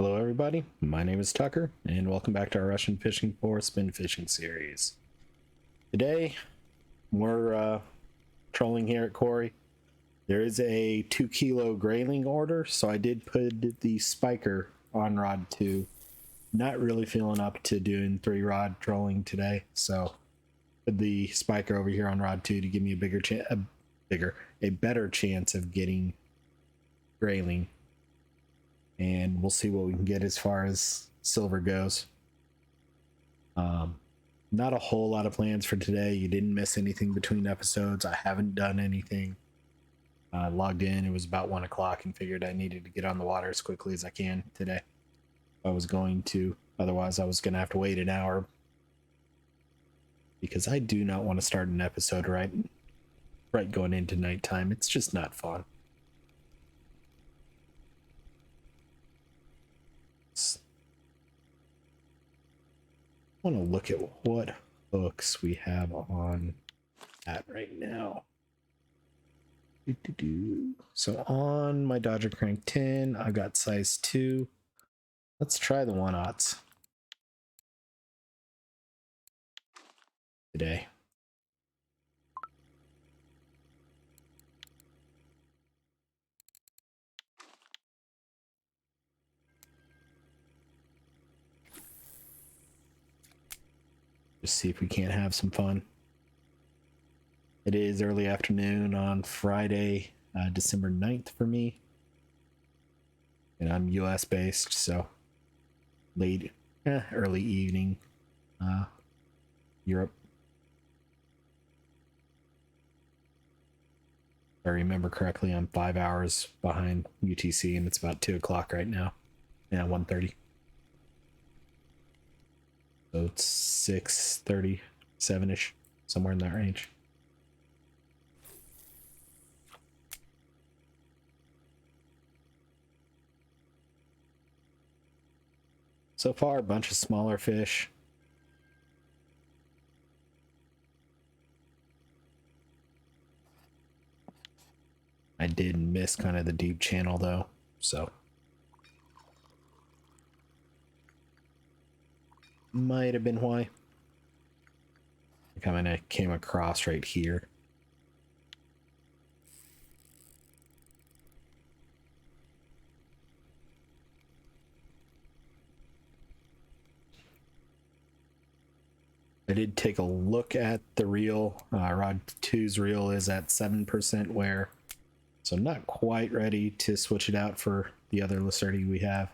Hello, everybody. My name is Tucker, and welcome back to our Russian Fishing for Spin Fishing series. Today, we're trolling here at Kuori. There is a 2 kilo grayling order, so I did put the spiker on rod 2. Not really feeling up to doing 3-rod trolling today, so put the spiker over here on rod 2 to give me a better chance of getting grayling. And we'll see what we can get as far as silver goes. Not a whole lot of plans for today. You didn't miss anything between episodes. I haven't done anything. Logged in, it was about 1 o'clock, and figured I needed to get on the water as quickly as I can today. I was going to, otherwise I was going to have to wait an hour, because I do not want to start an episode right going into nighttime. It's just not fun. I want to look at what hooks we have on that right now. So on my Dodger Crank 10, I've got size 2. Let's try the 1/0s today. Just see if we can't have some fun. It is early afternoon on Friday, December 9th for me. And I'm US based, so early evening, Europe. If I remember correctly, I'm 5 hours behind UTC, and it's about 2 o'clock right now. Yeah, 1:30. So it's 6:37-ish, somewhere in that range. So far, a bunch of smaller fish. I did miss kind of the deep channel though, so might have been why. I kind of came across right here. I did take a look at the reel. Rod 2's reel is at 7% wear, so I'm not quite ready to switch it out for the other Lacerti we have.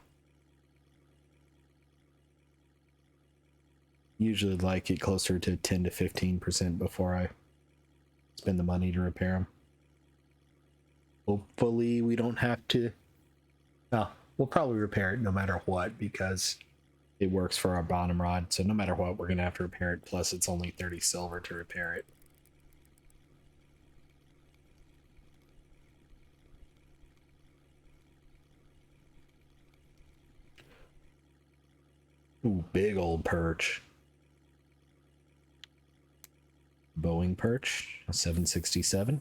Usually like it closer to 10 to 15% before I spend the money to repair them. Hopefully we don't have to. We'll probably repair it no matter what, because it works for our bottom rod, so no matter what, we're gonna have to repair it. Plus it's only 30 silver to repair it. Ooh, big old perch. Boeing perch, a 767.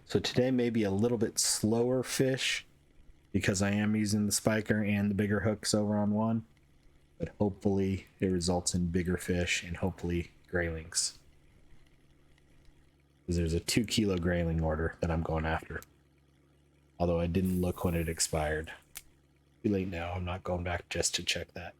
So today may be a little bit slower fish because I am using the spiker and the bigger hooks over on one, but hopefully it results in bigger fish and hopefully graylings. Because there's a 2 kilo grayling order that I'm going after. Although I didn't look when it expired. Too late now, I'm not going back just to check that.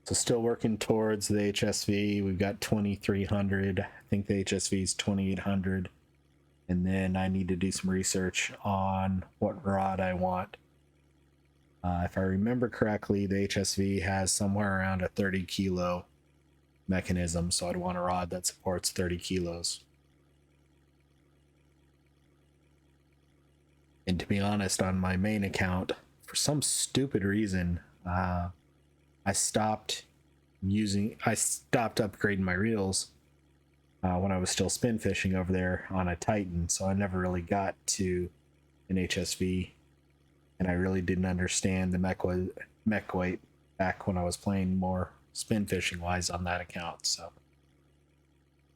So still working towards the HSV. We've got 2300. I think the HSV is 2800. And then I need to do some research on what rod I want. If I remember correctly, the HSV has somewhere around a 30 kilo mechanism, so I'd want a rod that supports 30 kilos. And to be honest, on my main account for some stupid reason, I stopped upgrading my reels when I was still spin fishing over there on a Titan, so I never really got to an HSV, and I really didn't understand the mech weight back when I was playing more spin fishing wise on that account, so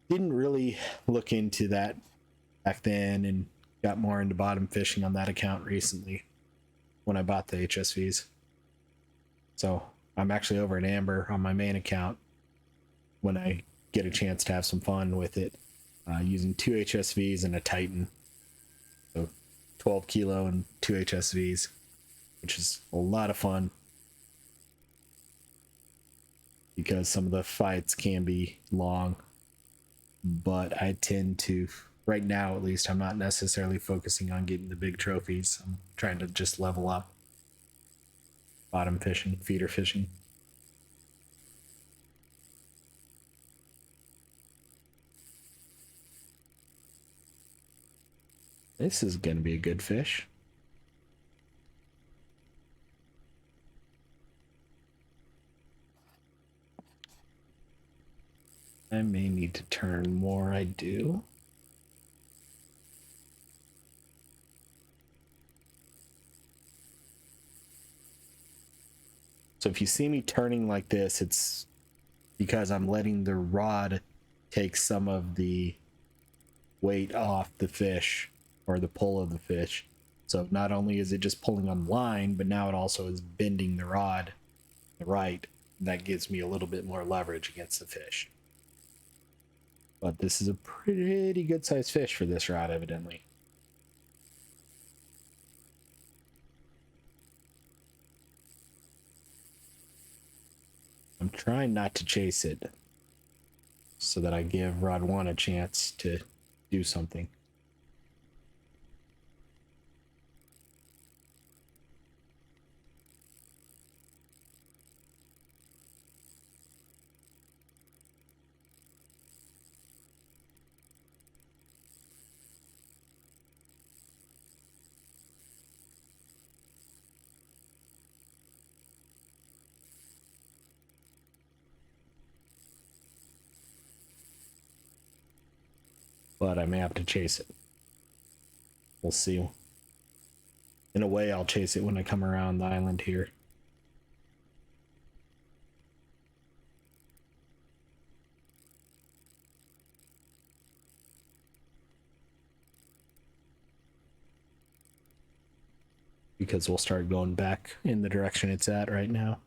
didn't really look into that back then, and got more into bottom fishing on that account recently when I bought the HSVs. So I'm actually over at Amber on my main account when I get a chance to have some fun with it, using 2 HSVs and a Titan. So 12 kilo and 2 HSVs, which is a lot of fun because some of the fights can be long, but I tend to, right now at least, I'm not necessarily focusing on getting the big trophies. I'm trying to just level up bottom fishing, feeder fishing. This is going to be a good fish. I may need to turn more. I do. So if you see me turning like this, it's because I'm letting the rod take some of the weight off the fish, or the pull of the fish. So not only is it just pulling on the line, but now it also is bending the rod to the right. That gives me a little bit more leverage against the fish. But this is a pretty good sized fish for this rod, evidently. I'm trying not to chase it so that I give rod 1 a chance to do something. But I may have to chase it. We'll see. In a way, I'll chase it when I come around the island here. Because we'll start going back in the direction it's at right now.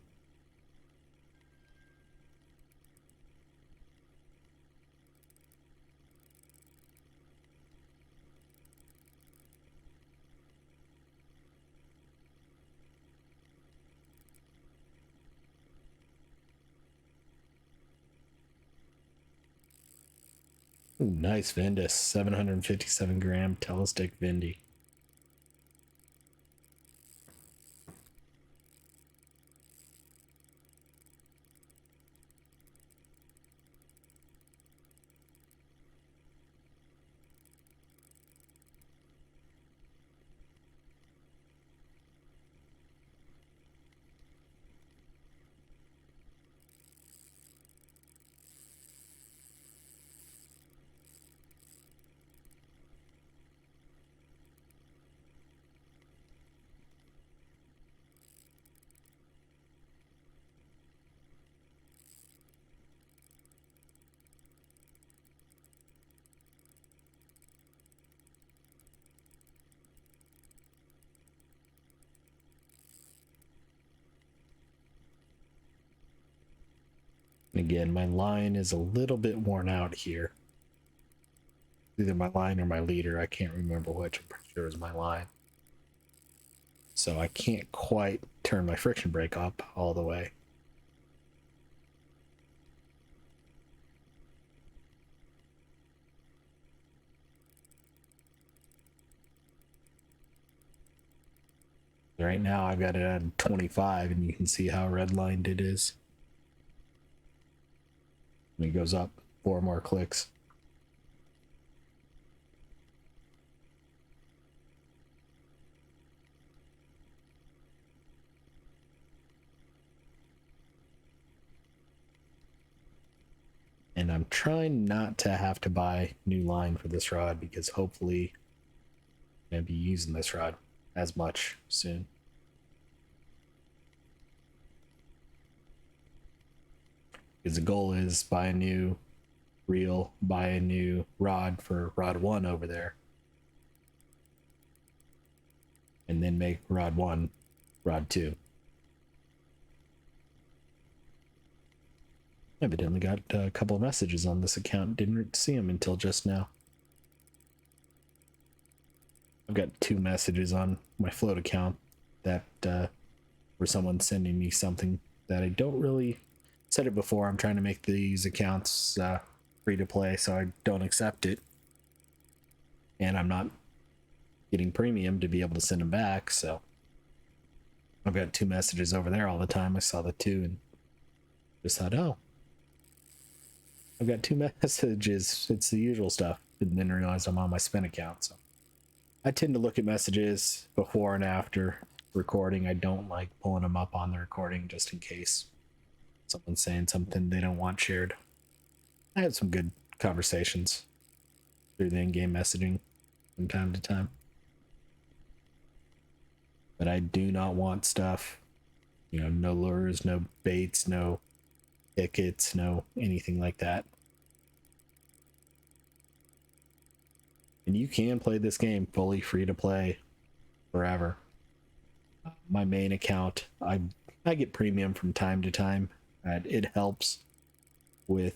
Ooh, nice Vindus, 757 gram telestick Vindy. And again, my line is a little bit worn out here. Either my line or my leader, I can't remember which. I'm pretty sure it was my line. So I can't quite turn my friction brake up all the way. Right now I've got it at 25, and you can see how redlined it is. And it goes up 4 more clicks. And I'm trying not to have to buy new line for this rod because hopefully I'm going to be using this rod as much soon. Because the goal is buy a new reel, buy a new rod for rod 1 over there, and then make rod 1 rod 2. Evidently got a couple of messages on this account. Didn't see them until just now. I've got 2 messages on my float account that were someone sending me something that I don't really... Said it before, I'm trying to make these accounts free to play, so I don't accept it. And I'm not getting premium to be able to send them back, so I've got 2 messages over there all the time. I saw the 2 and just thought, oh, I've got 2 messages. It's the usual stuff. And then realized I'm on my spin account, so I tend to look at messages before and after recording. I don't like pulling them up on the recording just in case someone's saying something they don't want shared. I had some good conversations through the in-game messaging from time to time. But I do not want stuff, you know, no lures, no baits, no tickets, no anything like that. And you can play this game fully free to play forever. My main account, I get premium from time to time. It helps with,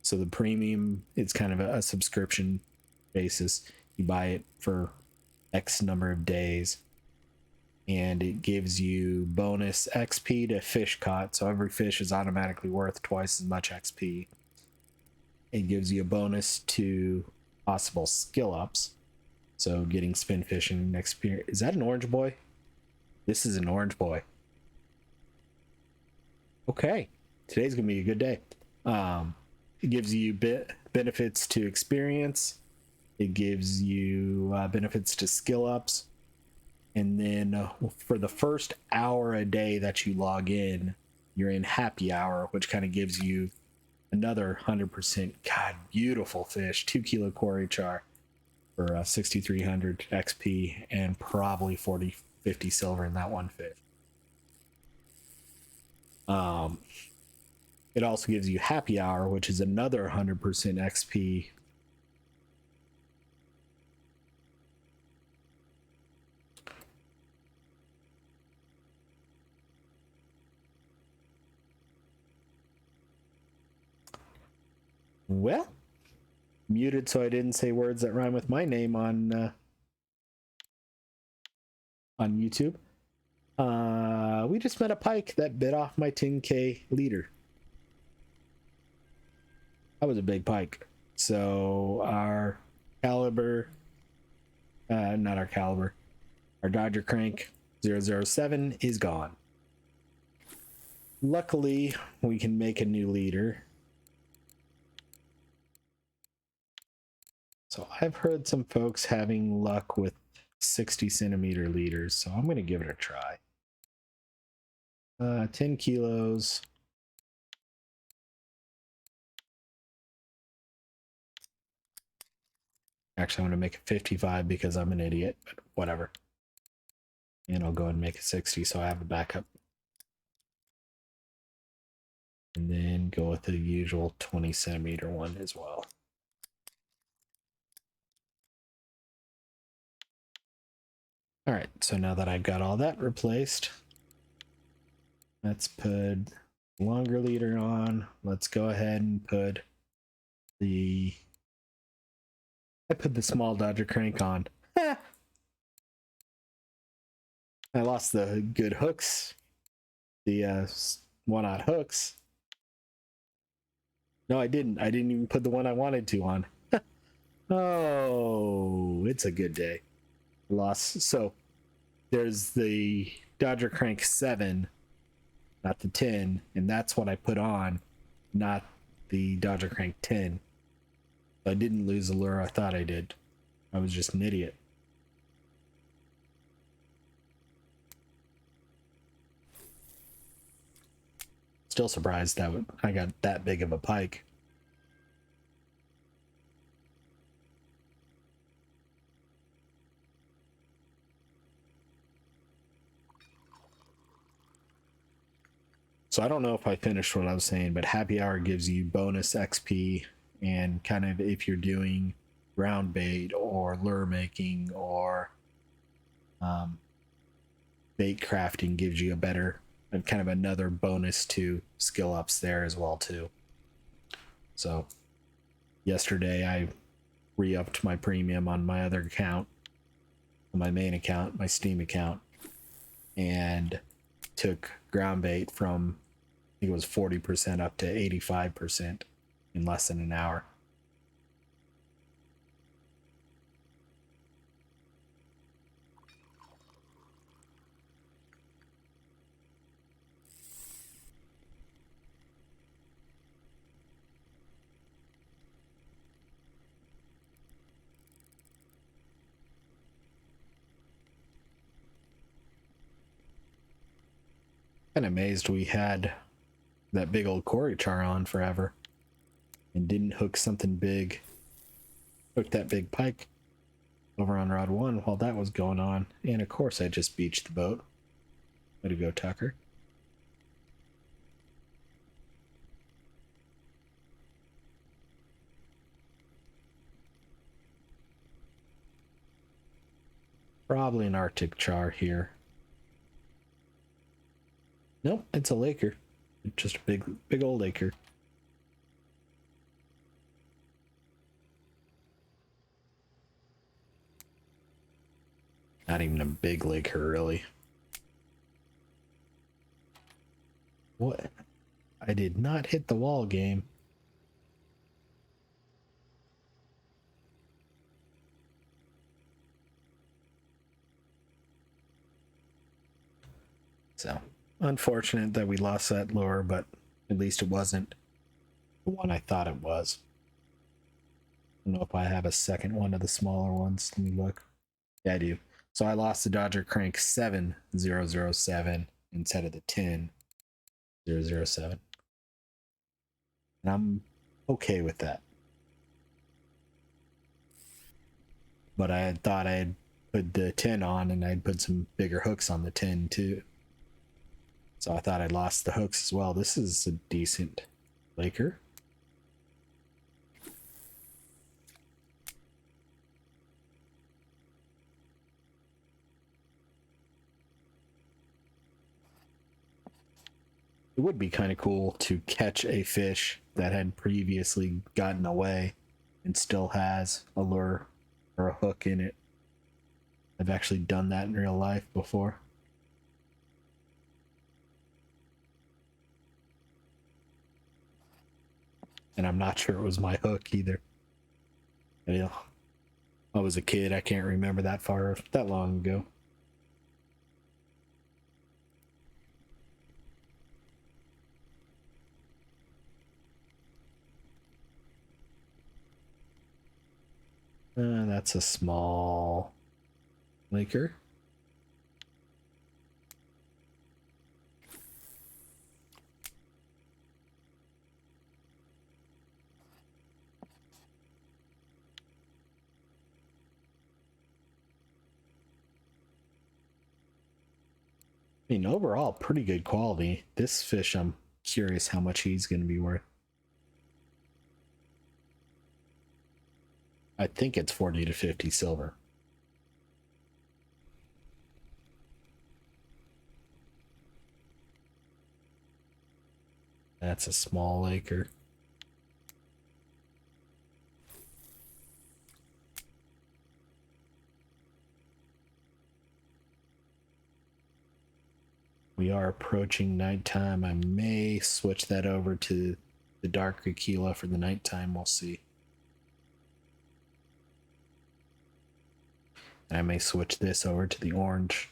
so the premium, it's kind of a subscription basis. You buy it for X number of days and it gives you bonus XP to fish caught. So every fish is automatically worth twice as much XP. It gives you a bonus to possible skill ups. So getting spin fishing experience. Is that an orange boy? This is an orange boy. Okay, today's gonna be a good day. It gives you benefits to experience. It gives you benefits to skill ups. And then for the first hour a day that you log in, you're in happy hour, which kind of gives you another 100%. God, beautiful fish. 2 kilo Kuori Char for 6,300 XP and probably 50 silver in that one fish. It also gives you happy hour, which is another 100% XP. Well, muted so I didn't say words that rhyme with my name on YouTube. We just met a pike that bit off my 10K leader. That was a big pike. So our caliber, not our caliber, our Dodger Crank 007 is gone. Luckily, we can make a new leader. So I've heard some folks having luck with 60 centimeter leaders, so I'm going to give it a try. 10 kilos. Actually, I'm going to make it 55 because I'm an idiot, but whatever. And I'll go ahead and make it 60 so I have a backup. And then go with the usual 20 centimeter one as well. All right, so now that I've got all that replaced, let's put longer leader on. Let's go ahead and put the... I put the small Dodger Crank on. I lost the good hooks. The 1/0 hooks. No, I didn't. I didn't even put the one I wanted to on. Oh, it's a good day. Lost. So there's the Dodger Crank 7, not the 10, and that's what I put on, not the Dodger Crank 10. I didn't lose the lure I thought I did. I was just an idiot. Still surprised that I got that big of a pike. So I don't know if I finished what I was saying, but happy hour gives you bonus XP, and kind of if you're doing ground bait or lure making or um, bait crafting, gives you a better and kind of another bonus to skill ups there as well too. So yesterday I re-upped my premium on my other account, on my main account, my Steam account, and took ground bait from, I think it was 40% up to 85% in less than an hour. Kind of amazed we had that big old Kuori Char on forever and didn't hook something big, hook that big pike over on rod 1 while that was going on. And of course I just beached the boat. Way to go, Tucker. Probably an Arctic char here. Nope, it's a laker. Just a big old laker. Not even a big laker, really. What? I did not hit the wall, game. So, unfortunate that we lost that lure, but at least it wasn't the one I thought it was. I don't know if I have a second one of the smaller ones. Let me look. Yeah, I do. So I lost the Dodger Crank 7007 instead of the 10007. And I'm okay with that. But I had thought I had put the 10 on and I'd put some bigger hooks on the 10 too. So I thought I lost the hooks as well. This is a decent laker. It would be kind of cool to catch a fish that had previously gotten away and still has a lure or a hook in it. I've actually done that in real life before. And I'm not sure it was my hook either. You know, I was a kid. I can't remember that long ago. That's a small laker. I mean, overall, pretty good quality. This fish, I'm curious how much he's going to be worth. I think it's 40 to 50 silver. That's a small laker. We are approaching nighttime. I may switch that over to the dark Aquila for the nighttime. We'll see. I may switch this over to the orange.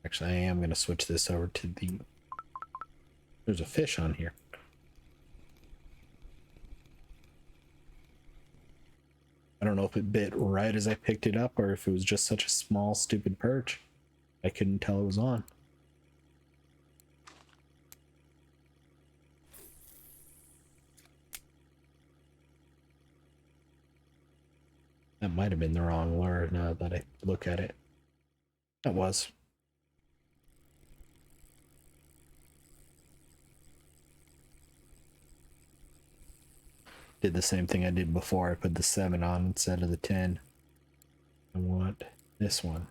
Actually, I am going to switch this over to the... There's a fish on here. I don't know if it bit right as I picked it up or if it was just such a small, stupid perch. I couldn't tell it was on. That might have been the wrong lure now that I look at it. That was. did the same thing I did before. I put the 7 on instead of the 10. I want this one.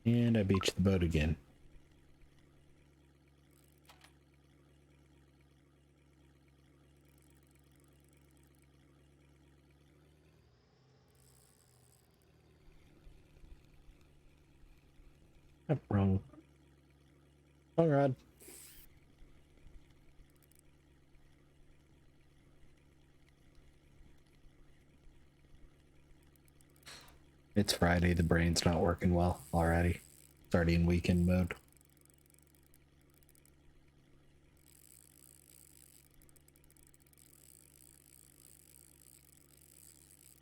And I beached the boat again. Oh, wrong rod. It's Friday, the brain's not working well already. It's already in weekend mode.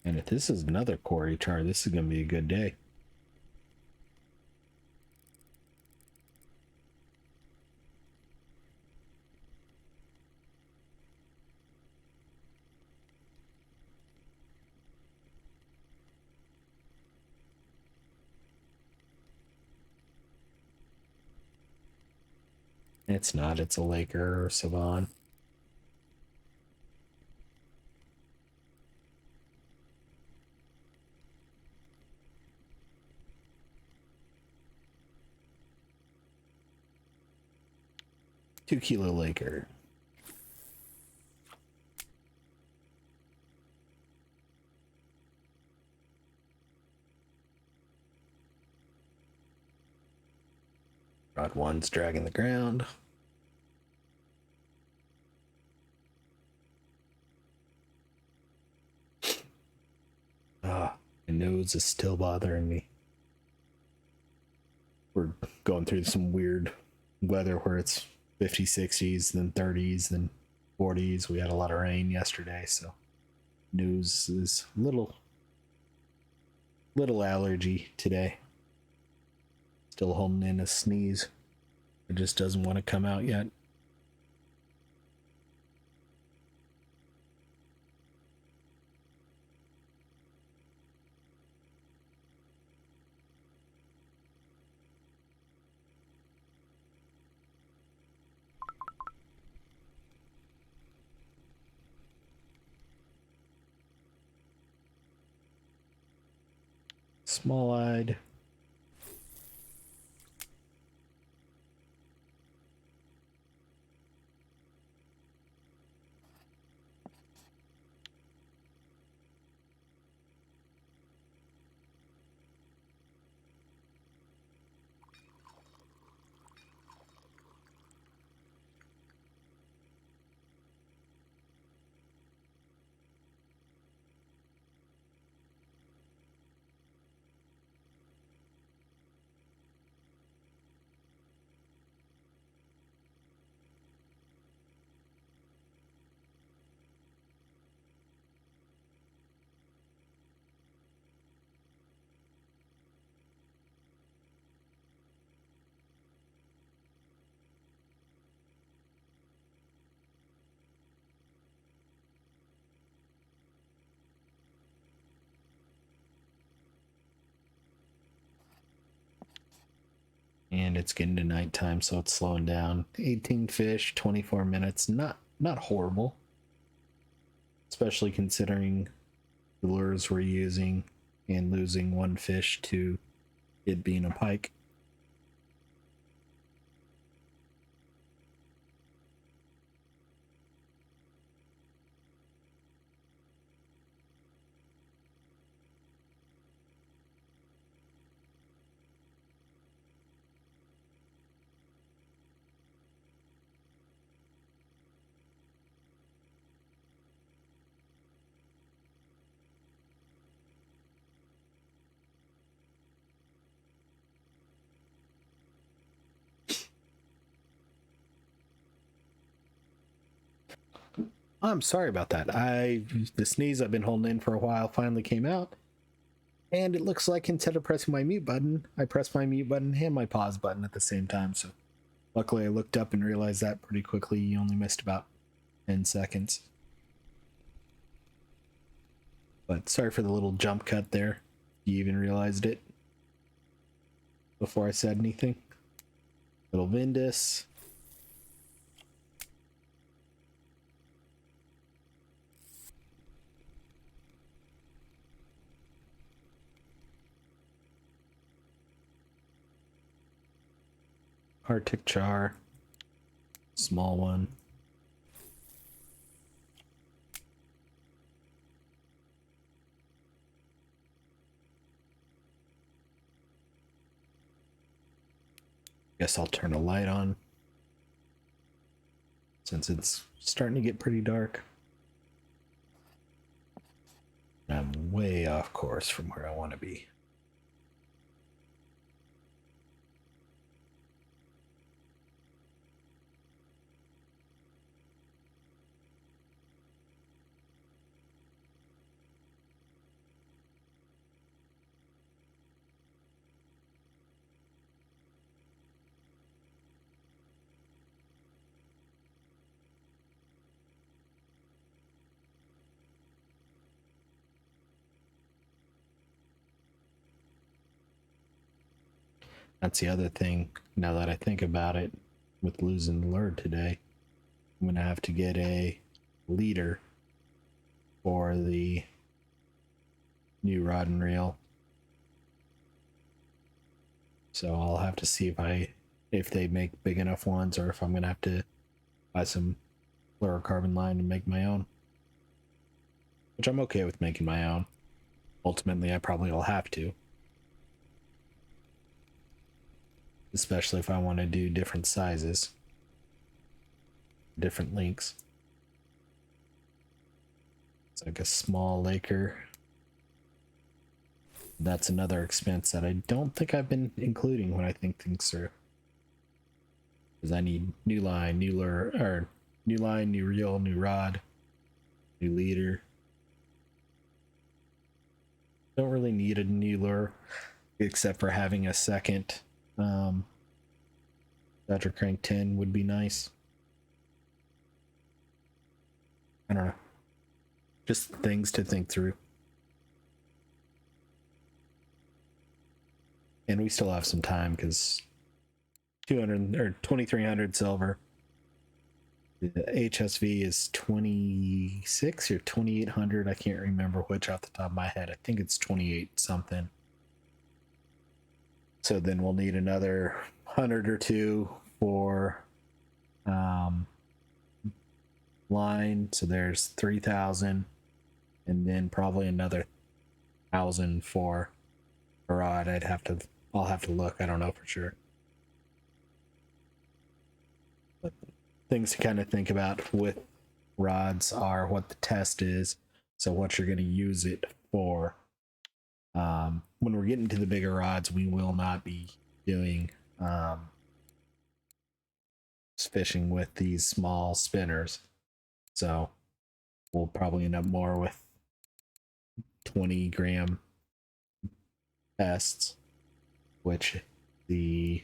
And if this is another Kuori Char, this is going to be a good day. It's not, it's a Laker or Savan. $2-kilo Laker. Rod 1's dragging the ground. Ah, my nose is still bothering me. We're going through some weird weather where it's 50s, 60s, then 30s, then 40s. We had a lot of rain yesterday, so nose is a little allergy today. Still holding in a sneeze. It just doesn't want to come out yet. Small-eyed. And it's getting to nighttime, so it's slowing down. 18 fish, 24 minutes. Not horrible. Especially considering the lures we're using and losing one fish to it being a pike. I'm sorry about that. The sneeze I've been holding in for a while finally came out. And it looks like instead of pressing my mute button, I pressed my mute button and my pause button at the same time. So luckily I looked up and realized that pretty quickly. You only missed about 10 seconds. But sorry for the little jump cut there. you even realized it before I said anything. Little Vindus. Arctic Char. Small one. Guess I'll turn a light on since it's starting to get pretty dark. I'm way off course from where I want to be. That's the other thing, now that I think about it, with losing the lure today. I'm going to have to get a leader for the new rod and reel. So I'll have to see if they make big enough ones, or if I'm going to have to buy some fluorocarbon line and make my own. Which I'm okay with making my own. Ultimately, I probably will have to. Especially if I want to do different sizes. Different lengths. It's like a small Laker. That's another expense that I don't think I've been including when I think things through. Because I need new line, new lure, or new line, new reel, new rod, new leader. Don't really need a new lure, except for having a second Dodger Crank 10 would be nice. I don't know. Just things to think through. And we still have some time because 200 or 2300 silver. The HSV is 26 or 2800. I can't remember which off the top of my head. I think it's 28 something. So then we'll need another 100 or two for line. So there's 3,000, and then probably another 1,000 for a rod. I'll have to look. I don't know for sure. But things to kind of think about with rods are what the test is. So what you're going to use it for. When we're getting to the bigger rods, we will not be doing fishing with these small spinners. So we'll probably end up more with 20-gram tests, which the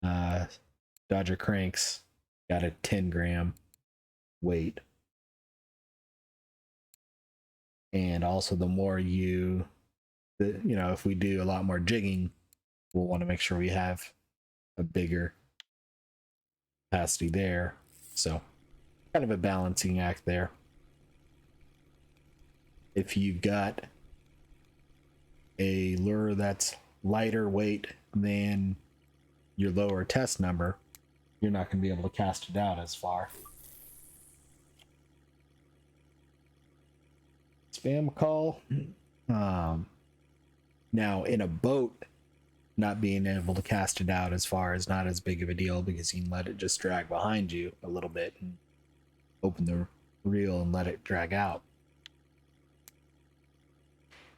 Dodger Cranks got a 10-gram weight. And also the more if we do a lot more jigging, we'll want to make sure we have a bigger capacity there. So kind of a balancing act there. If you've got a lure that's lighter weight than your lower test number, you're not going to be able to cast it out as far. Spam call. Now in a boat, not being able to cast it out as far is not as big of a deal because you can let it just drag behind you a little bit and open the reel and let it drag out.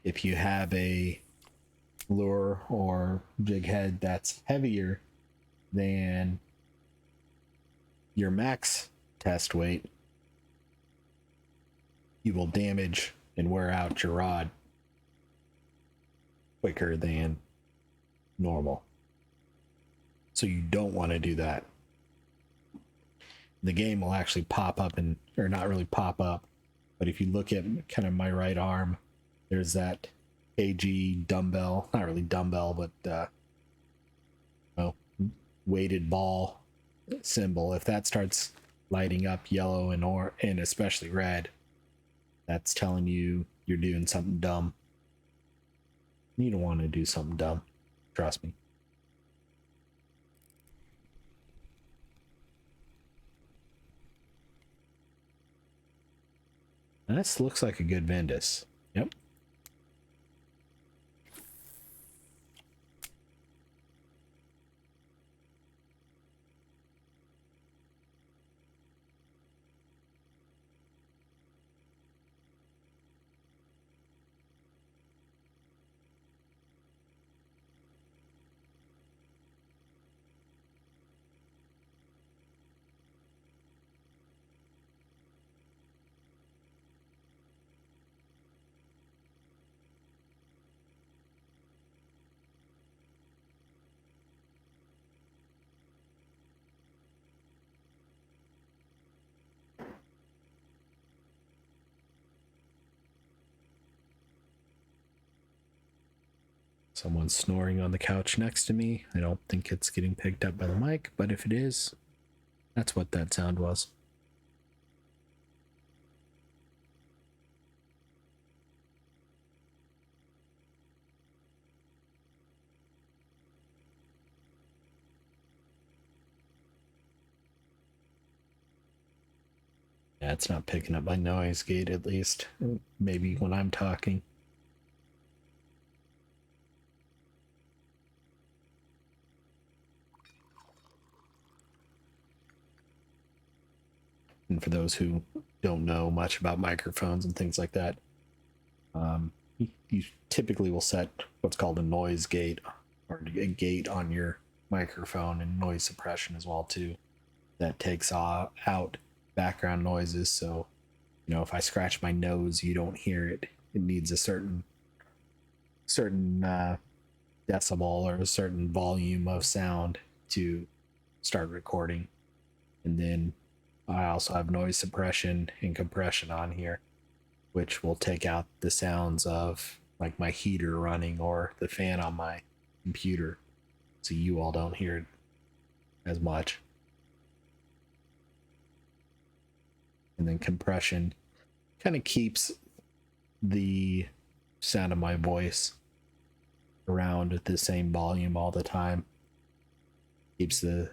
If you have a lure or jig head that's heavier than your max test weight, you will damage and wear out your rod quicker than normal. So you don't want to do that. The game will actually pop up or not really pop up, but if you look at kind of my right arm, there's that kg dumbbell, not really dumbbell, but oh, weighted ball symbol. If that starts lighting up yellow and especially red, that's telling you you're doing something dumb. You don't want to do something dumb. Trust me. This looks like a good Ventus. Yep. Someone's snoring on the couch next to me. I don't think it's getting picked up by the mic, but if it is, that's what that sound was. Yeah, it's not picking up my noise gate, at least. Maybe when I'm talking. And for those who don't know much about microphones and things like that, you typically will set what's called a noise gate or a gate on your microphone, and noise suppression as well too, that takes out background noises. So if I scratch my nose, you don't hear it. It needs a certain decibel or a certain volume of sound to start recording. And then I also have noise suppression and compression on here, which will take out the sounds of like my heater running or the fan on my computer, so you all don't hear it as much. And then compression kind of keeps the sound of my voice around at the same volume all the time. Keeps the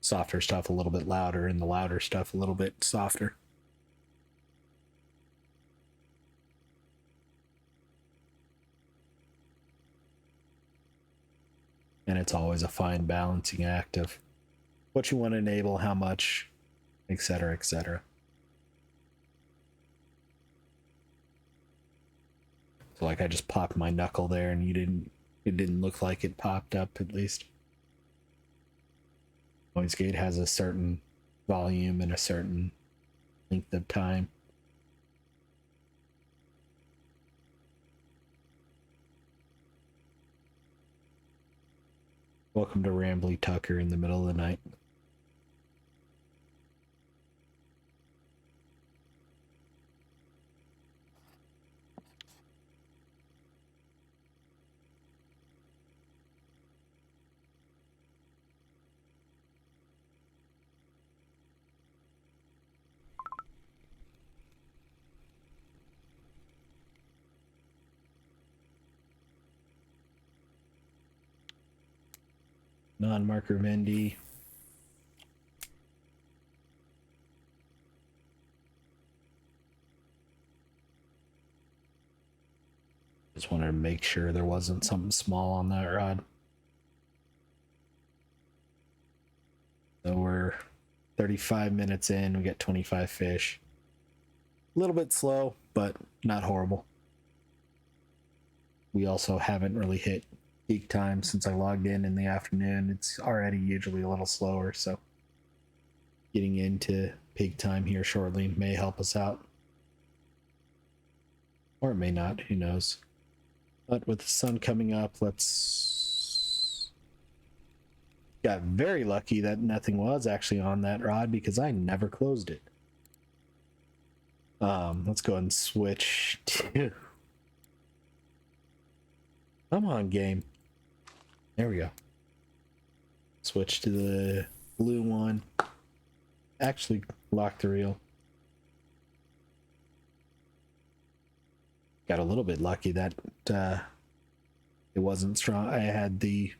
softer stuff a little bit louder and the louder stuff a little bit softer. And it's always a fine balancing act of what you want to enable, how much, etc., etc. So like I just popped my knuckle there and it didn't look like it popped up, at least. Noise gate has a certain volume and a certain length of time. Welcome to Rambly Tucker in the middle of the night. Non-marker Vendy. Just wanted to make sure there wasn't something small on that rod. So we're 35 minutes in, we get 25 fish. A little bit slow, but not horrible. We also haven't really hit peak time since I logged in the afternoon. It's already usually a little slower, so getting into peak time here shortly may help us out. Or it may not, who knows. But with the sun coming up, got very lucky that nothing was actually on that rod because I never closed it. Let's go ahead and switch to Come on, game. There we go. Switch to the blue one. Actually, lock the reel. Got a little bit lucky that it wasn't strong. I had the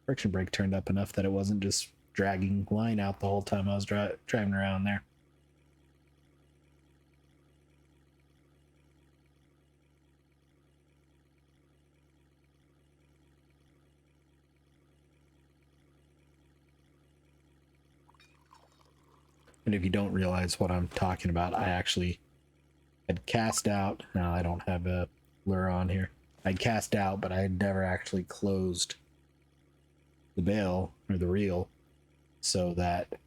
friction brake turned up enough that it wasn't just dragging line out the whole time I was driving around there. And if you don't realize what I'm talking about, I actually had cast out. Now I don't have a lure on here. I'd cast out, but I had never actually closed the bail or the reel so that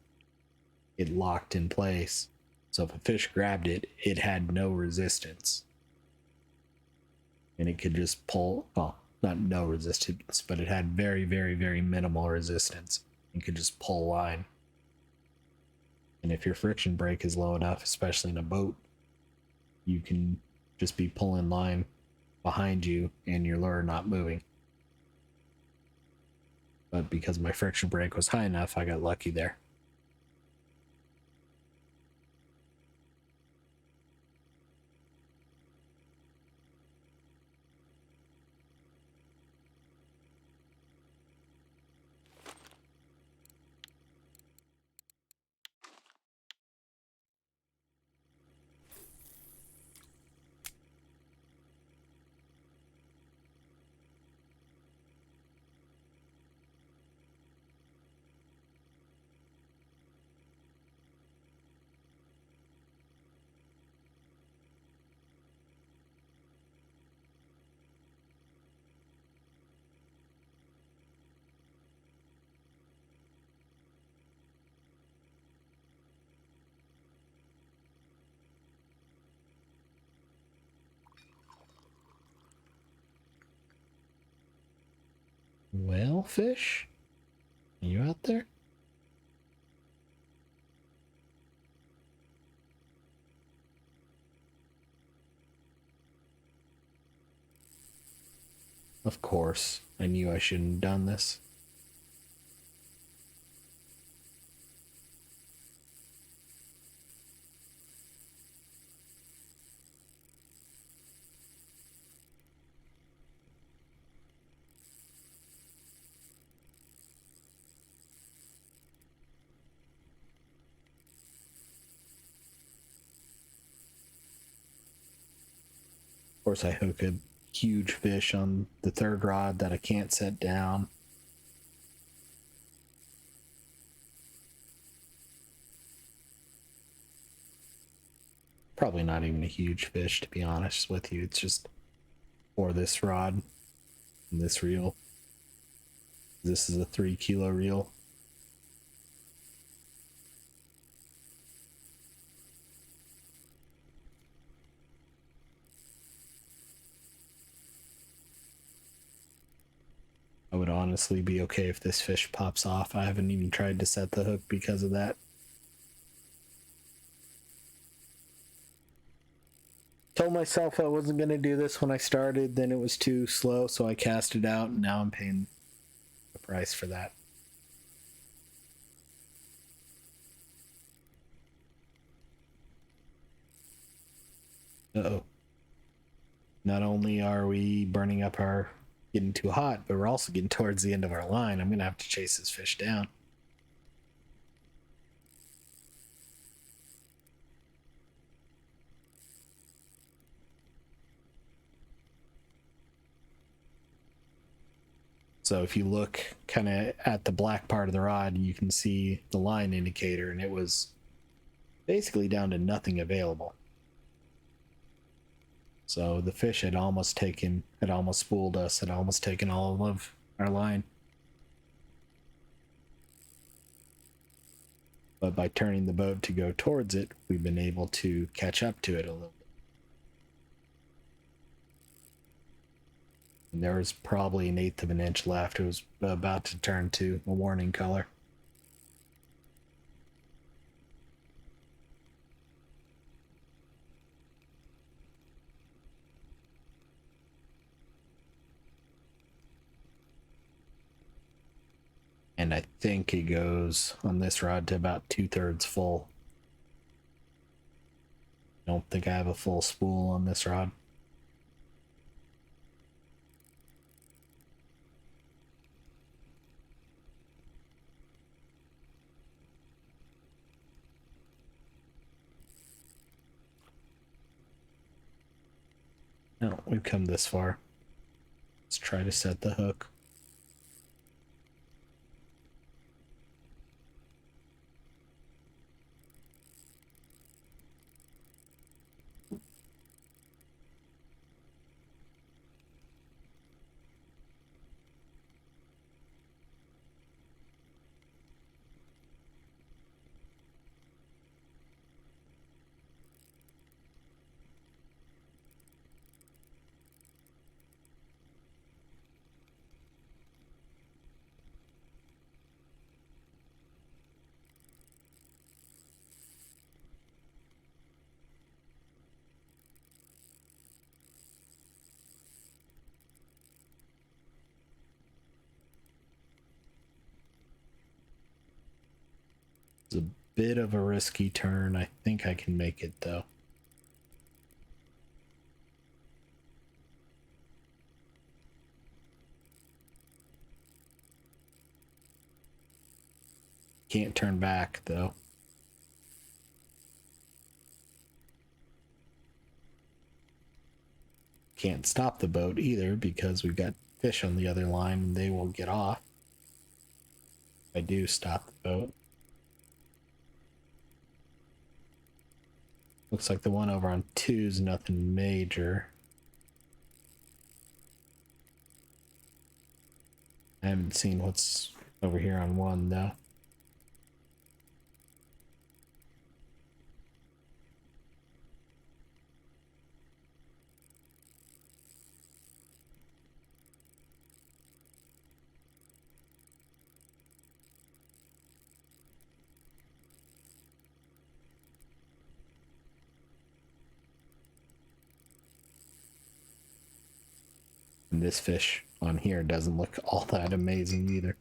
it locked in place. So if a fish grabbed it, it had no resistance. And it could just pull, well, not no resistance, but it had very, very, very minimal resistance. It could just pull line. And if your friction brake is low enough, especially in a boat, you can just be pulling line behind you and your lure not moving. But because my friction brake was high enough, I got lucky there. Well, fish, are you out there? Of course, I knew I shouldn't have done this. Of course, I hook a huge fish on the third rod that I can't set down. Probably not even a huge fish, to be honest with you. It's just for this rod and this reel. This is a 3-kilo reel. I would honestly be okay if this fish pops off. I haven't even tried to set the hook because of that. Told myself I wasn't going to do this when I started, then it was too slow, so I cast it out, and now I'm paying the price for that. Uh-oh. Not only are we burning up our getting too hot, but we're also getting towards the end of our line. I'm going to have to chase this fish down. So if you look kind of at the black part of the rod, you can see the line indicator, and it was basically down to nothing available. So the fish had almost spooled us, had almost taken all of our line. But by turning the boat to go towards it, we've been able to catch up to it a little bit. And there was probably 1/8 of an inch left. It was about to turn to a warning color. And I think it goes on this rod to about 2/3 full. I don't think I have a full spool on this rod. No, we've come this far. Let's try to set the hook. It's a bit of a risky turn. I think I can make it though. Can't turn back though. Can't stop the boat either because we've got fish on the other line and they will get off. I do stop the boat. Looks like the one over on 2 is nothing major. I haven't seen what's over here on 1 though. And this fish on here doesn't look all that amazing either.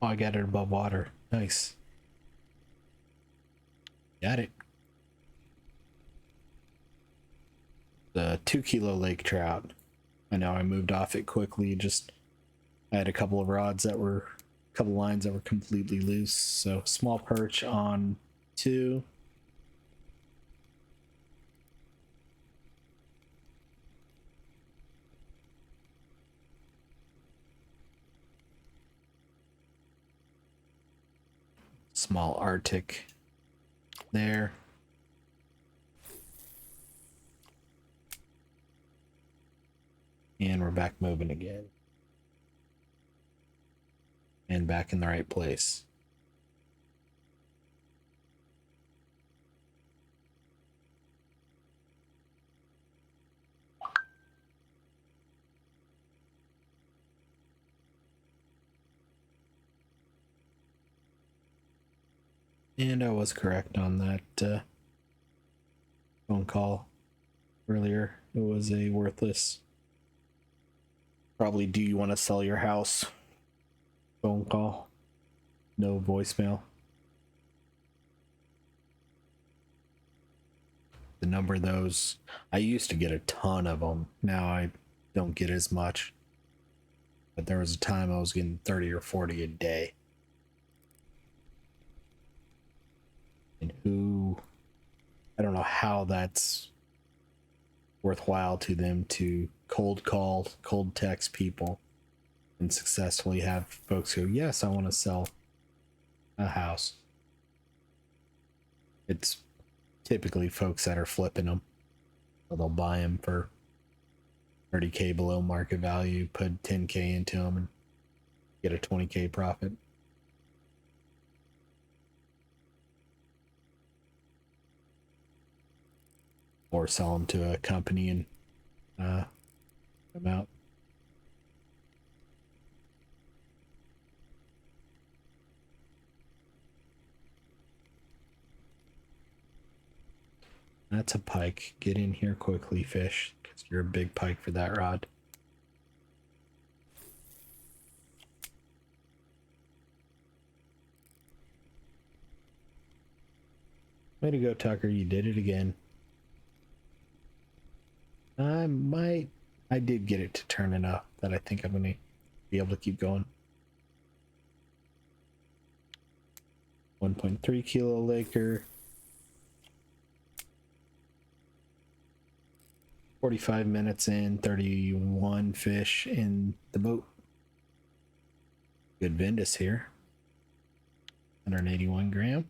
Oh, I got it above water. Nice. Got it. The 2-kilo lake trout. I know I moved off it quickly. Just I had a couple of lines that were completely loose. So small perch on 2. Small Arctic there. And we're back moving again. And back in the right place. And I was correct on that phone call earlier. It was a worthless, probably do you want to sell your house phone call. No voicemail. The number of those, I used to get a ton of them. Now I don't get as much. But there was a time I was getting 30 or 40 a day. And I don't know how that's worthwhile to them to cold call, cold text people and successfully have folks go, yes, I want to sell a house. It's typically folks that are flipping them. So they'll buy them for 30K below market value, put 10K into them and get a 20K profit. Or sell them to a company and come out. That's a pike. Get in here quickly, fish, because you're a big pike for that rod. Way to go, Tucker. You did it again. I did get it to turn enough that I think I'm going to be able to keep going. 1.3 kilo Laker. 45 minutes in, 31 fish in the boat. Good Vindus here. 181 gram.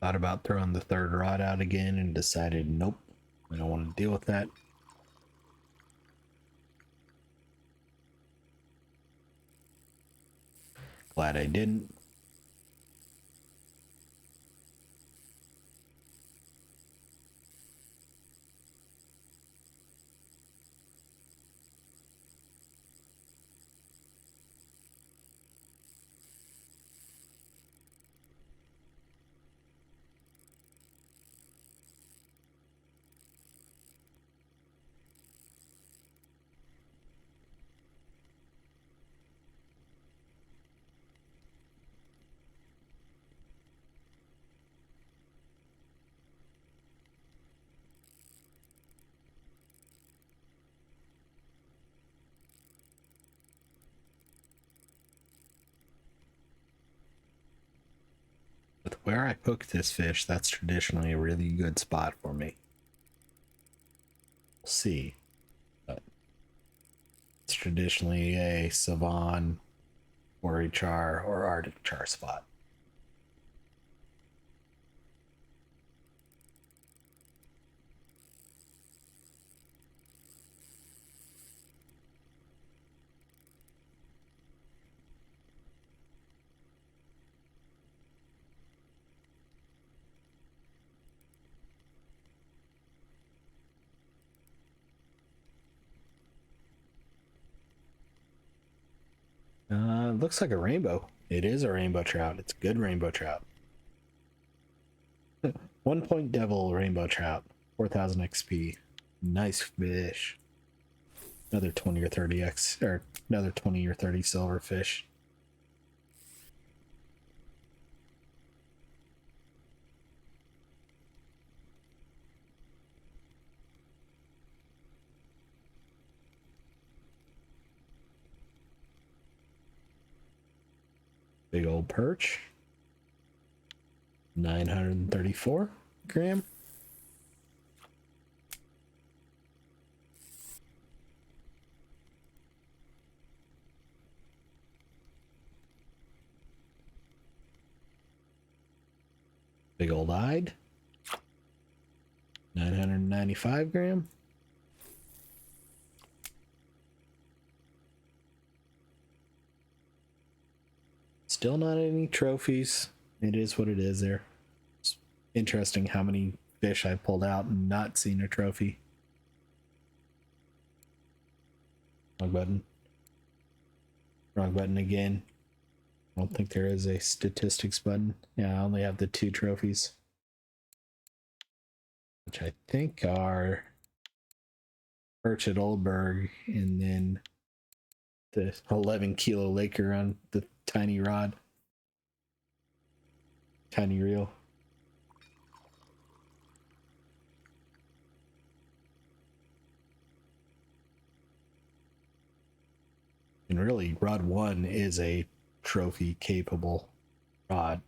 Thought about throwing the third rod out again and decided, nope, I don't want to deal with that. Glad I didn't. With where I hooked this fish, that's traditionally a really good spot for me. We'll see. But it's traditionally a Savan, Kuori Char, or Arctic Char spot. Looks like a rainbow. It is a rainbow trout. It's a good rainbow trout. 1 point devil rainbow trout. 4,000 XP. Nice fish. Another 20 or 30 X, or another 20 or 30 silver fish. Big old perch. 934 gram. Big old eyed. 995 gram. Still not any trophies. It is what it is there. It's interesting how many fish I pulled out and not seen a trophy. Wrong button. Wrong button again. I don't think there is a statistics button. Yeah, I only have the 2 trophies, which I think are Perch at Oldberg and then the 11 kilo Laker on the tiny rod. Tiny reel. And really, rod 1 is a trophy capable rod.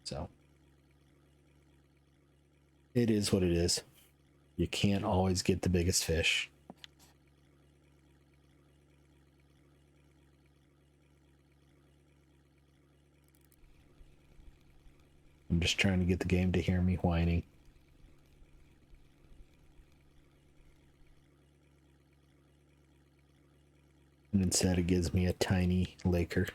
So it is what it is. You can't always get the biggest fish. I'm just trying to get the game to hear me whining. And instead it gives me a tiny laker.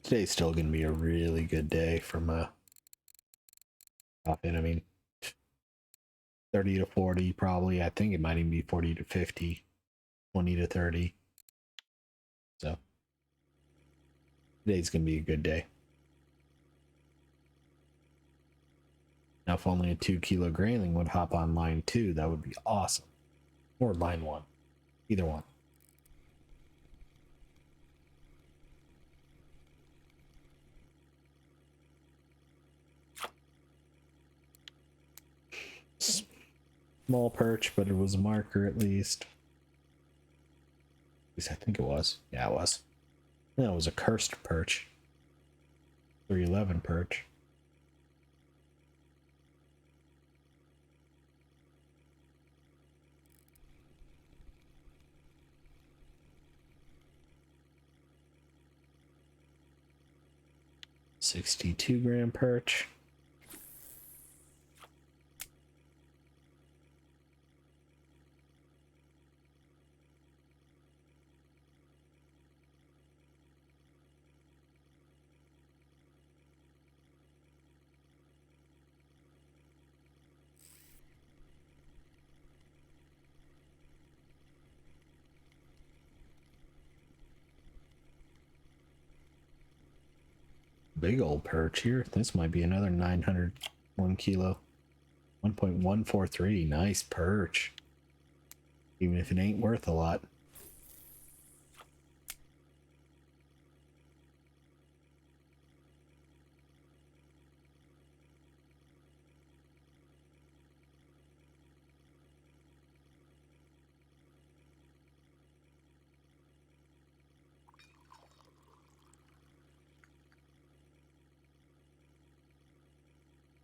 Today's still going to be a really good day from top end. I mean, 30 to 40 probably. I think it might even be 40 to 50, 20 to 30. So today's going to be a good day. Now, if only a 2-kilo grayling would hop on line 2, that would be awesome. Or line 1. Either one. Small perch, but it was a marker at least. At least I think it was. Yeah, it was. No, it was a cursed perch. 311 perch. $62-gram perch. Big old perch here. This might be another 901 kilo. 1.143. Nice perch. Even if it ain't worth a lot.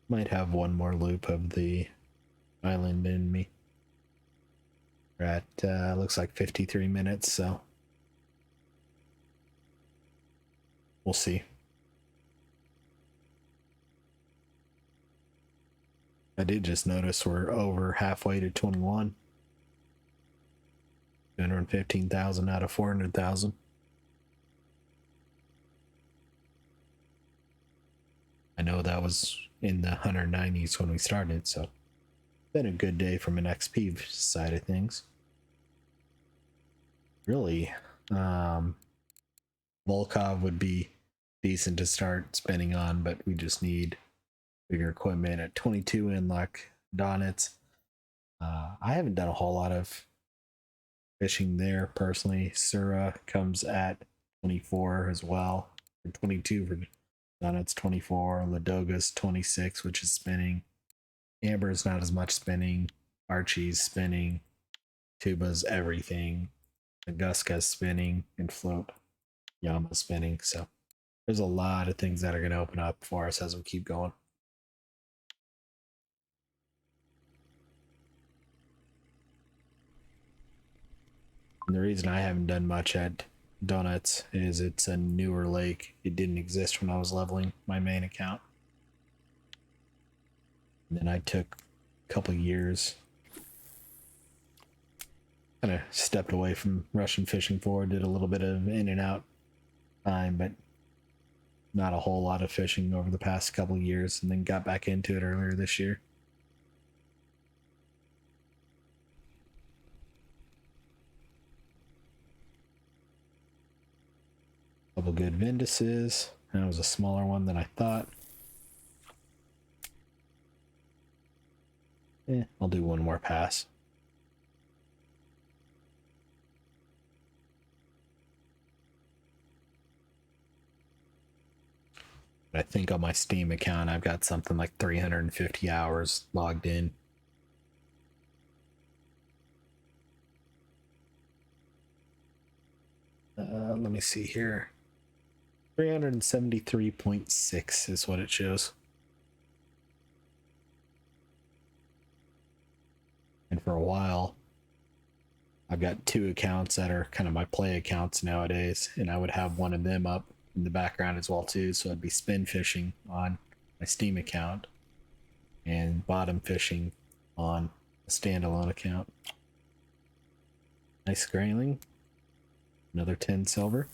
Might have one more loop of the island in me. We're at, looks like 53 minutes, so we'll see. I did just notice we're over halfway to 21. 215,000 out of 400,000. I know that was in the 190s when we started, so been a good day from an XP side of things. Really, Volkov would be decent to start spending on, but we just need bigger equipment at 22 in Loch Donitz. I haven't done a whole lot of fishing there personally. Sura comes at 24 as well, or 22 for Donitz, 24. Ladoga's 26, which is spinning. Amber's not as much spinning. Archie's spinning. Tuba's everything. Augusta's spinning, and Float Yama's spinning. So there's a lot of things that are going to open up for us as we keep going. And the reason I haven't done much at Donuts is it's a newer lake. It didn't exist when I was leveling my main account. And then I took a couple years, kind of stepped away from Russian fishing forward, did a little bit of in and out time, but not a whole lot of fishing over the past couple years, and then got back into it earlier this year. Couple good Vinduses. That was a smaller one than I thought. I'll do one more pass. I think on my Steam account, I've got something like 350 hours logged in. Let me see here. 373.6 is what it shows. And for a while, I've got two accounts that are kind of my play accounts nowadays, and I would have one of them up in the background as well too. So I'd be spin fishing on my Steam account and bottom fishing on a standalone account. Nice grayling. Another 10 silver.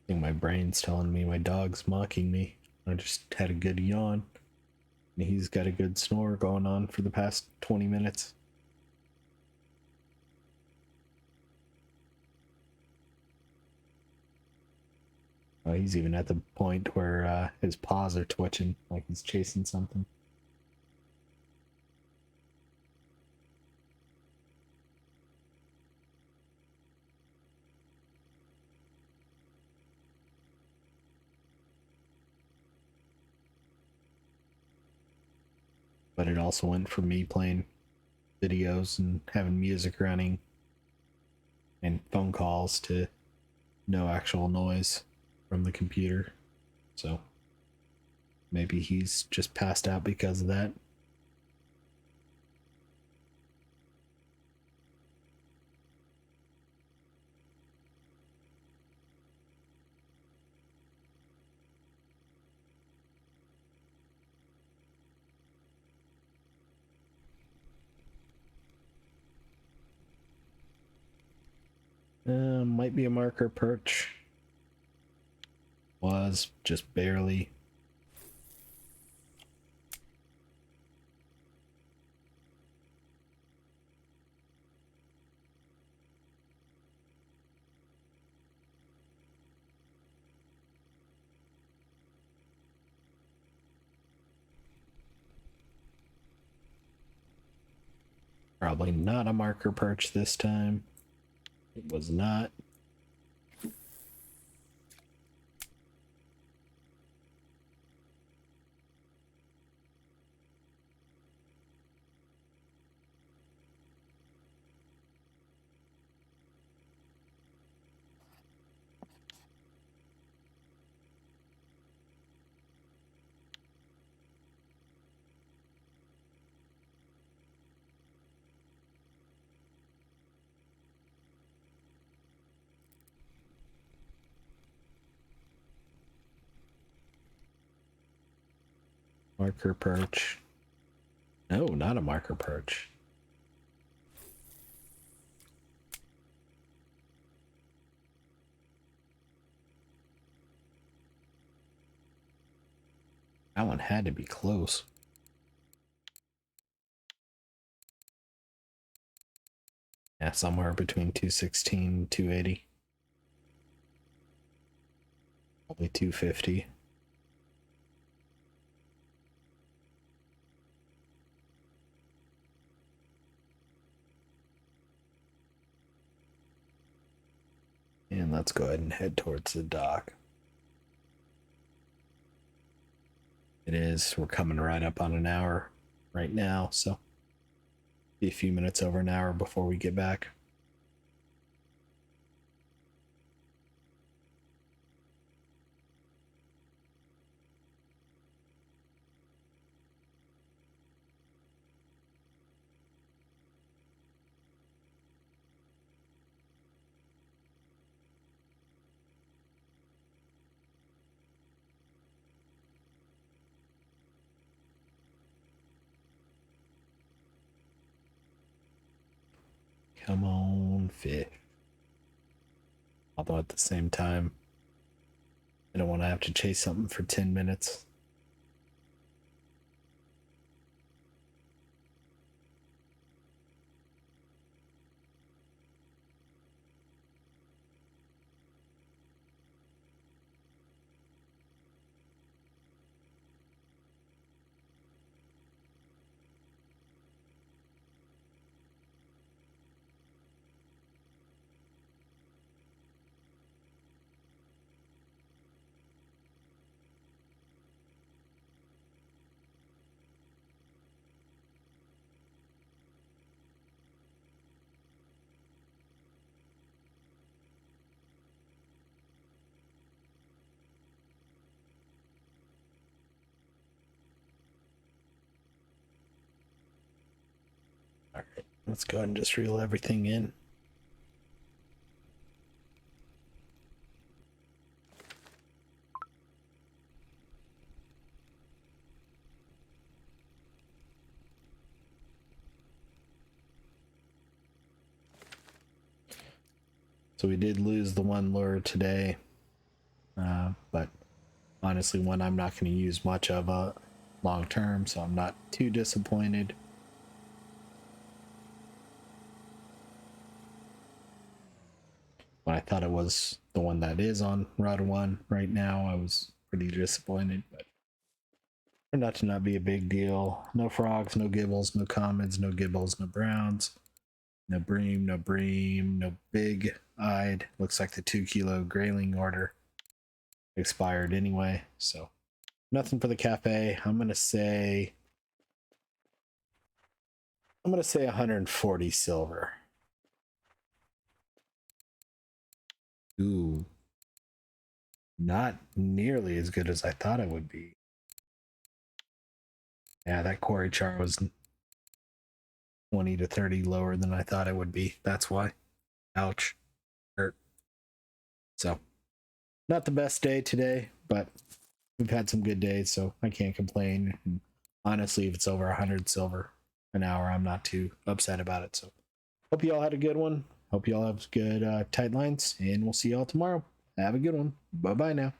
I think my brain's telling me my dog's mocking me. I just had a good yawn. And he's got a good snore going on for the past 20 minutes. Oh, he's even at the point where his paws are twitching like he's chasing something. But it also went from me playing videos and having music running and phone calls to no actual noise from the computer. So maybe he's just passed out because of that. Might be a marker perch. Was just barely. Probably not a marker perch this time. It was not. Marker perch. No, not a marker perch. That one had to be close. Yeah, somewhere between 216 and 280. Probably 250. And let's go ahead and head towards the dock. It is. We're coming right up on an hour right now, so be a few minutes over an hour before we get back. Come on, fish. Although at the same time, I don't want to have to chase something for 10 minutes. All right, let's go ahead and just reel everything in. So we did lose the one lure today, but honestly, one I'm not going to use much of long term, so I'm not too disappointed. When I thought it was the one that is on Route 1 right now, I was pretty disappointed, but turned out to not be a big deal. No frogs, no gibbles, no commons, no gibbles, no browns, no bream, no bream, no big-eyed. Looks like the 2 kilo grayling order expired anyway, so nothing for the cafe. I'm gonna say 140 silver. Ooh, not nearly as good as I thought it would be. Yeah, that Kuori Char was 20 to 30 lower than I thought it would be. That's why. Ouch. Hurt. So, not the best day today, but we've had some good days, so I can't complain. And honestly, if it's over 100 silver an hour, I'm not too upset about it. So, hope you all had a good one. Hope you all have good tight lines, and we'll see you all tomorrow. Have a good one. Bye bye now.